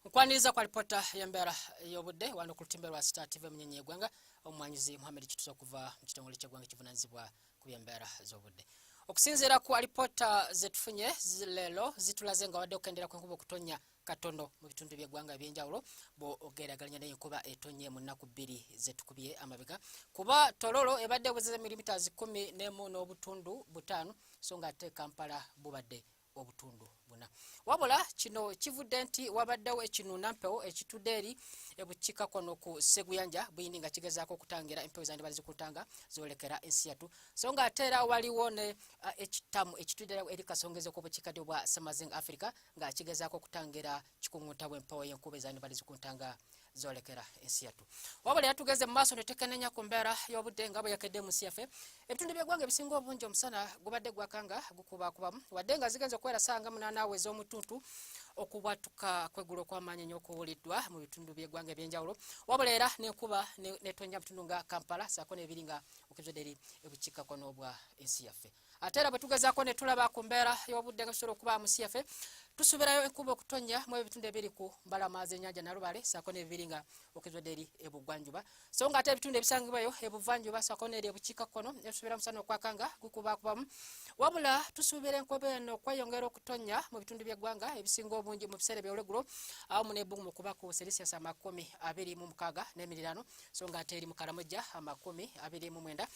Nkwaniriza kwa ripota y'embeera y'obudde wano ku lutimbe lwa Star TV munyenye y'eggwanga omumwanyizi Muhammad Kituso okuva mu kitongole ky'eggwanga kivunaanyizibwa ku by'embeera z'obudde. Okusinziira ku ripota zetufunye leero zitulaze nga wadde okendera kw'enkuba okutonya katono mu bitundu by'eggwanga eby'enjawulo bo ogeraganya n'enkuba etonye mu nnaku bbiri zetukubye amabega kuba Tororo ebadde obuzeze milimiters 10.5 so nga ate Kampala bubadde obutundu buna. Wabula kino kivudde nti wabaddewo ekinuna mpewo ekitudde eri ebukiika kono ku Seguyanja buyindi nga kigezaako okutangira empewo zandibali zikutanga zolekera ensi yatu so nga ate era waliwo ne ekitamu ekitudde eri kasongezo k'obukiikadde bwa Summersing Africa nga kigezaako okutangira kikungunta bw'empewo y'enkuba ezandibali zikutanga zolekera ensi yatu. Wabula yatugeze mu maaso ne tekenenya ku mbeera y'obudde nga bwe yakedde mu CFA ebitundu by'eggwanga ebisinga obungi omusana gubadde gwakanga gukubakubamu wadde nga zigenze okwera sanga munana ez'omutuntu okubwatuka kweggulo kw'amaanyi nnyo okuwuliddwa mu bitundu by'eggwanga eby'enjawulo wabula era n'enkuba netonya bitundu nga Kampala saako n'ebiri nga okizodde eri ebukiikakkono bwa ensi yaffe. Ate era bwe tugezaako ne tulaba ku mbeera y'obudde nga tusobola okuba mu CFA tusuubirayo enkuba okutonya mu ebitundu ebiri ku mbalama z'ennyanja Nalubale saako n'ebiri nga okizodde eri ebugwanjuba so nga ate ebitundu ebisangibwayo ebuvanjuba saako n'eri ebukiikakkono tusuubira musana okwakanga gukubakubamu wabula tusuubira enkuba eno okweyongera okutonya mu bitundu by'eggwanga ebisinga obungi mu biseera by'olweggulo awamu n'ebbugumu okuba ku Celsius 26 so nga ate eri mu Karamojja 29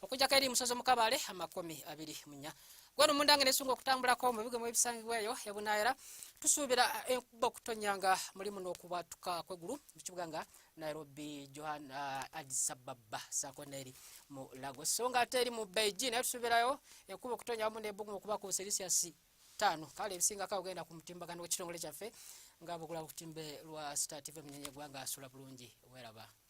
okujjako eri Musozo mu Kabale 24. Gwano mundange nesunga okutambulako mu bigo ebisangibwayo ebunaayira tusuubira enkuba okutonyanga mulimu n'okubwatuka kw'eggulu mu kibuga nga Nairobi, Addis Ababa saako n'eri mu Lagos so nga ate eri mu Beijing naye tusuubirayo enkuba okutonya wamu n'ebbugumu okuba ku Celsius 5 kale ebisinga kagenda ku mutimbagano w'ekitongole kyaffe nga bugula ku timbe lwa Star TV munyenye y'eggwanga asula bulungi weraba.